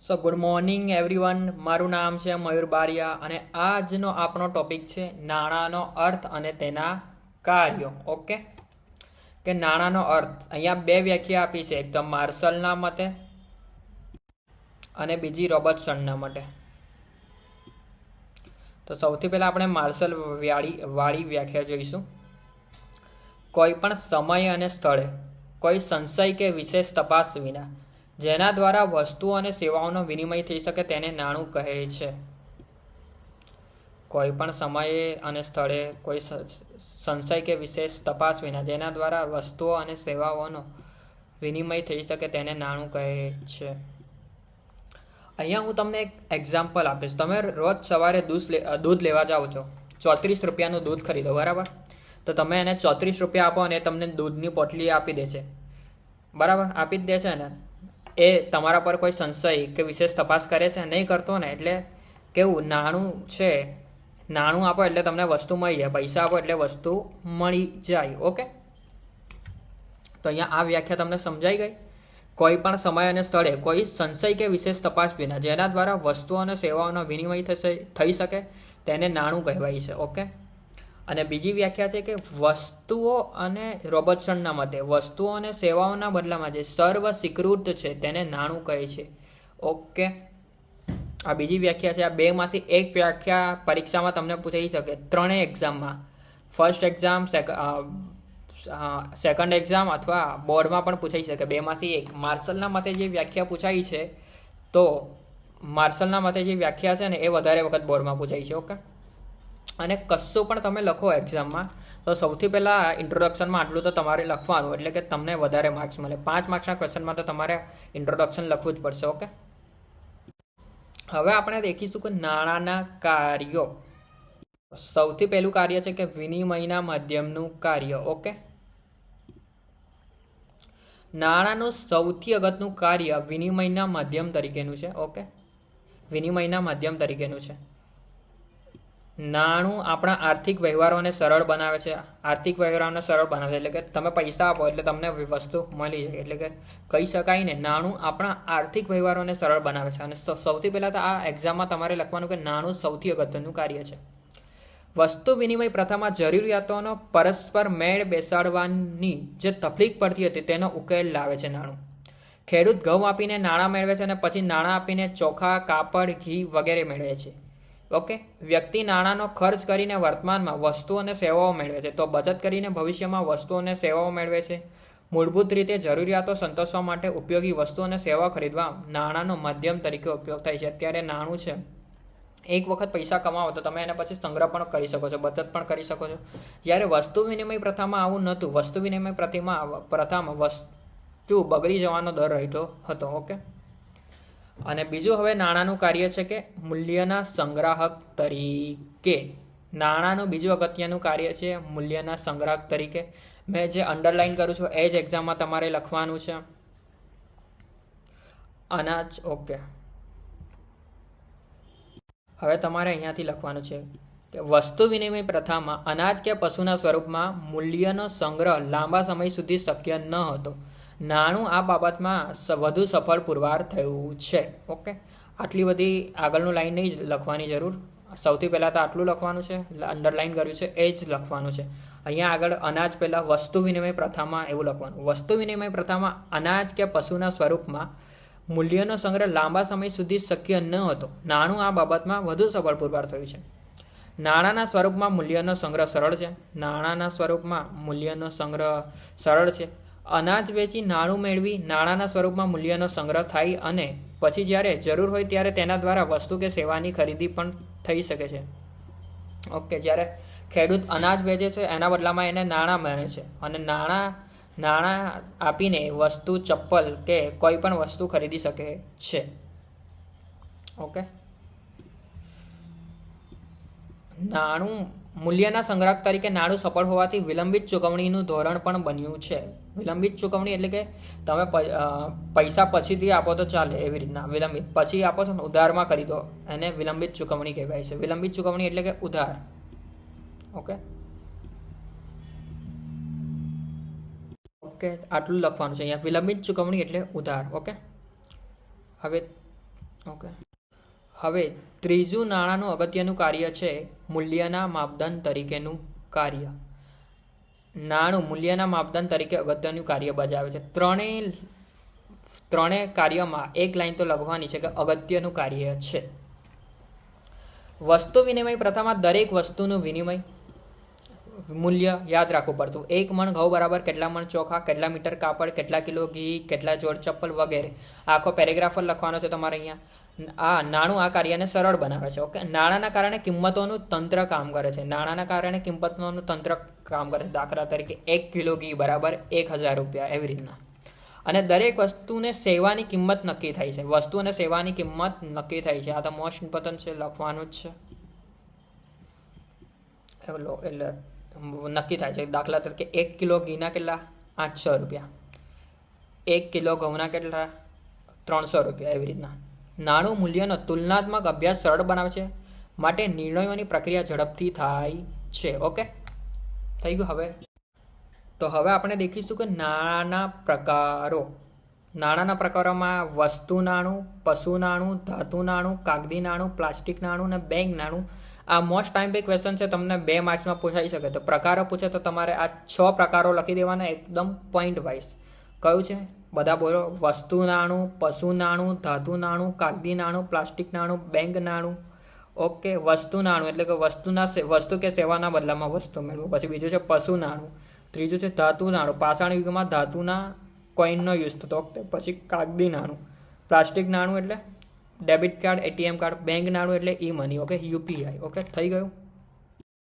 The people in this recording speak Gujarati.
સો ગુડ મોર્નિંગ એવરીવન. મારું નામ છે મયુર બારિયા અને આજનો આપણો ટોપિક છે નાણાંનો અર્થ અને તેના કાર્યો. ઓકે, કે નાણાંનો અર્થ અહીંયા બે વ્યાખ્યા આપી છે, એક તો માર્શલના મતે અને બીજી રોબર્ટસનના મતે. તો સૌથી પહેલાં આપણે માર્શલ વાળી વ્યાખ્યા જોઈશું. કોઈ પણ સમય અને સ્થળે કોઈ સંશય કે વિશેષ તપાસ વિના જેના દ્વારા વસ્તુઓ અને સેવાઓનો વિનિમય થઈ શકે તેને નાણું કહે છે. કોઈ પણ સમયે અને સ્થળે કોઈ સંશય કે વિશેષ તપાસ વિના જેના દ્વારા વસ્તુઓ અને સેવાઓનો વિનિમય થઈ શકે તેને નાણું કહે છે. અહીંયા હું તમને એક એક્ઝામ્પલ આપીશ. તમે રોજ સવારે દૂધ લેવા જાઓ છો, 34 રૂપિયાનું દૂધ ખરીદો, બરાબર? તો તમે એને 34 રૂપિયા આપો અને તમને દૂધની પોટલી આપી દેશે, બરાબર? આપી જ દેશે ને. એ તમારા પર કોઈ સંશય કે વિશેષ તપાસ કરે છે? નહીં કરતો ને. એટલે કેવું નાણું છે, નાણું આપો એટલે તમને વસ્તુ મળી જાય, પૈસા આપો એટલે વસ્તુ મળી જાય. ઓકે, તો અહીંયા આ વ્યાખ્યા તમને સમજાઈ ગઈ. કોઈ પણ સમય અને સ્થળે કોઈ સંશય કે વિશેષ તપાસ વિના જેના દ્વારા વસ્તુઓ અને સેવાઓનો વિનિમય થઈ શકે તેને નાણું કહેવાય છે. ઓકે, અને બીજી વ્યાખ્યા છે કે વસ્તુઓ અને રોબર્ટસનના મતે વસ્તુઓ અને સેવાઓના બદલામાં જે સર્વ સ્વીકૃત છે તેને નાણું કહે છે. ઓકે, આ બીજી વ્યાખ્યા છે. આ બેમાંથી એક વ્યાખ્યા પરીક્ષામાં તમને પૂછાઈ શકે, ત્રણેય એક્ઝામમાં, ફર્સ્ટ એક્ઝામ, સેકન્ડ એક્ઝામ અથવા બોર્ડમાં પણ પૂછાઈ શકે. બેમાંથી એક. માર્શલના મતે જે વ્યાખ્યા પૂછાઈ છે, તો માર્શલના મતે જે વ્યાખ્યા છે ને એ વધારે વખત બોર્ડમાં પૂછાઈ છે. ઓકે, અને કશું પણ તમે લખો એક્ઝામમાં તો સૌથી પહેલાં ઇન્ટ્રોડક્શનમાં આટલું તો તમારે લખવાનું, એટલે કે તમને વધારે માર્ક્સ મળે. 5 માર્ક્સના ક્વેશ્ચનમાં તો તમારે ઇન્ટ્રોડક્શન લખવું જ પડશે. ઓકે, હવે આપણે દેખીશું કે નાણાંના કાર્યો. સૌથી પહેલું કાર્ય છે કે વિનિમયના માધ્યમનું કાર્ય. ઓકે, નાણાંનું સૌથી અગત્યનું કાર્ય વિનિમયના માધ્યમ તરીકેનું છે. ઓકે, વિનિમયના માધ્યમ તરીકેનું છે. નાણું આપણા આર્થિક વ્યવહારોને સરળ બનાવે છે. આર્થિક વ્યવહારોને સરળ બનાવે છે એટલે કે તમે પૈસા આપો એટલે તમને વસ્તુ મળી જાય. એટલે કે કહી શકાય ને, નાણું આપણા આર્થિક વ્યવહારોને સરળ બનાવે છે. અને સૌથી પહેલાં તો આ એક્ઝામમાં તમારે લખવાનું કે નાણું સૌથી અગત્યનું કાર્ય છે. વસ્તુ વિનિમય પ્રથામાં જરૂરિયાતોનો પરસ્પર મેળ બેસાડવાની જે તકલીફ પડતી હતી તેનો ઉકેલ લાવે છે નાણું. ખેડૂત ઘઉં આપીને નાણાં મેળવે છે અને પછી નાણાં આપીને ચોખા, કાપડ, ઘી વગેરે મેળવે છે. ઓકે, વ્યક્તિ નાણાંનો ખર્ચ કરીને વર્તમાનમાં વસ્તુઓ અને સેવાઓ મેળવે છે, તો બચત કરીને ભવિષ્યમાં વસ્તુઓ અને સેવાઓ મેળવે છે. મૂળભૂત રીતે જરૂરિયાતો સંતોષવા માટે ઉપયોગી વસ્તુઓ અને સેવાઓ ખરીદવા નાણાંનો માધ્યમ તરીકે ઉપયોગ થાય છે. અત્યારે નાણું છે, એક વખત પૈસા કમાવો તો તમે એને પછી સંગ્રહ પણ કરી શકો છો, બચત પણ કરી શકો છો. જ્યારે વસ્તુ વિનિમય પ્રથામાં આવું નહોતું. વસ્તુ વિનિમય પ્રથામાં વસ્તુ બગડી જવાનો દર રહેતો હતો. ઓકે, અને બીજું હવે નાણાંનું કાર્ય છે કે મૂલ્યના સંગ્રાહક તરીકે. નાણાંનું બીજું અગત્યનું કાર્ય છે મૂલ્યના સંગ્રાહક તરીકે. મેં જે અંડરલાઈન કરું છું એ જ એક્ઝામમાં તમારે લખવાનું છે. અનાજ. ઓકે, હવે તમારે અહીંયાથી લખવાનું છે કે વસ્તુ વિનિમય પ્રથામાં અનાજ કે પશુના સ્વરૂપમાં મૂલ્યનો સંગ્રહ લાંબા સમય સુધી શક્ય ન હતો. નાણું આ બાબતમાં વધુ સફળ પુરવાર થયું છે. ઓકે, આટલી બધી આગળનું લાઈન નહીં લખવાની જરૂર. સૌથી પહેલાં તો આટલું લખવાનું છે, અંડરલાઈન કર્યું છે એ જ લખવાનું છે. અહીંયા આગળ અનાજ પહેલાં વસ્તુ વિનિમય પ્રથામાં એવું લખવાનું. વસ્તુ વિનિમય પ્રથામાં અનાજ કે પશુના સ્વરૂપમાં મૂલ્યનો સંગ્રહ લાંબા સમય સુધી શક્ય ન હતો. નાણું આ બાબતમાં વધુ સફળ પુરવાર થયું છે. નાણાંના સ્વરૂપમાં મૂલ્યનો સંગ્રહ સરળ છે. નાણાંના સ્વરૂપમાં મૂલ્યનો સંગ્રહ સરળ છે. અનાજ વેચી નાણું મેળવી નાણાંના સ્વરૂપમાં મૂલ્યનો સંગ્રહ થાય અને પછી જ્યારે જરૂર હોય ત્યારે તેના દ્વારા વસ્તુ કે સેવાની ખરીદી પણ થઈ શકે છે. ઓકે, જ્યારે ખેડૂત અનાજ વેચે છે એના બદલામાં એને નાણાં મળે છે અને નાણાં આપીને વસ્તુ, ચપ્પલ કે કોઈ પણ વસ્તુ ખરીદી શકે છે. ઓકે, નાણું મૂલ્યના સંગ્રાહક તરીકે નાણું સફળ હોવાથી વિલંબિત ચૂકવણીનું ધોરણ પણ બન્યું છે. વિલંબિત ચૂકવણી એટલે કે તમે પૈસા પછીથી આપો તો ચાલે, એવી રીતના. વિલંબિત પછી આપો છો ને, ઉધારમાં ખરીદો, એને વિલંબિત ચૂકવણી કહેવાય છે. વિલંબિત ચૂકવણી એટલે કે ઉધાર. ઓકે, આટલું લખવાનું છે અહીંયા. વિલંબિત ચૂકવણી એટલે ઉધાર. ઓકે, હવે ઓકે. હવે ત્રીજું નાણાંનું અગત્યનું કાર્ય છે મૂલ્યના માપદંડ તરીકેનું કાર્ય. નાણું મૂલ્યના માપદંડ તરીકે અગત્યનું કાર્ય બજાવે છે. ત્રણેય કાર્યમાં એક લાઈન તો લખવાની છે કે અગત્યનું કાર્ય છે. વસ્તુ વિનિમય પ્રથામાં દરેક વસ્તુનું વિનિમય મૂલ્ય યાદ રાખવું પડતું. 1 મણ ઘઉં બરાબર કેટલા મણ ચોખા, કેટલા મીટર કાપડ, કેટલા કિલો ઘી, કેટલા જોડ ચપ્પલ વગેરે. આખો પેરેગ્રાફ લખવાનો છે તમારે અહીંયા. નાણું આ કાર્યને સરળ બનાવે છે. ઓકે. નાણાંના કારણે કિંમતોનું તંત્ર કામ કરે છે. નાણાંના કારણે કિંમતોનું તંત્ર કામ કરે છે. દાખલા તરીકે 1 કિલો ઘી બરાબર 1000 રૂપિયા, એવી રીતના. અને દરેક વસ્તુને સેવાની કિંમત નક્કી થાય છે. વસ્તુ અને સેવાની કિંમત નક્કી થાય છે. આ તો મોસ્ટ ઇમ્પોર્ટન્ટ છે, લખવાનું જ છે. એટલે નક્કી થાય છે. દાખલા તરીકે 1 કિલો ઘીના કેટલા 800 રૂપિયા, 1 કિલો ઘઉંના કેટલા 300 રૂપિયા, એવી રીતના. નાણું મૂલ્યનો તુલનાત્મક અભ્યાસ સરળ બનાવે છે, માટે નિર્ણયોની પ્રક્રિયા ઝડપથી થાય છે. ઓકે, થઈ ગયું. હવે આપણે દેખીશું કે નાણાંના પ્રકારો. નાણાંના પ્રકારોમાં વસ્તુ નાણું, પશુ નાણું, ધાતુ નાણું, કાગદી નાણું, પ્લાસ્ટિક નાણું અને બેંક નાણું. આ મોસ્ટ ટાઈમ પે ક્વેશ્ચન છે, તમને 2 માર્ક્સમાં પૂછાઈ શકે. તો પ્રકારો પૂછે તો તમારે આ 6 પ્રકારો લખી દેવાના એકદમ પોઈન્ટ વાઇઝ. કયું છે બધા બોલો? વસ્તુ નાણું, પશુ નાણું, ધાતુ નાણું, કાગદી નાણું, પ્લાસ્ટિક નાણું, બેંક નાણું. ઓકે. વસ્તુ નાણું એટલે કે વસ્તુ કે સેવાના બદલામાં વસ્તુ મેળવો. પછી બીજું છે પશુ નાણું. ત્રીજું છે ધાતુ નાણું, પાષાણ યુગમાં ધાતુના કોઈનનો યુઝ થતો. પછી કાગદી નાણું. પ્લાસ્ટિક નાણું એટલે debit card, ATM card. Bank નાણું એટલે e money. Okay, UPI. Okay, થઈ ગયું.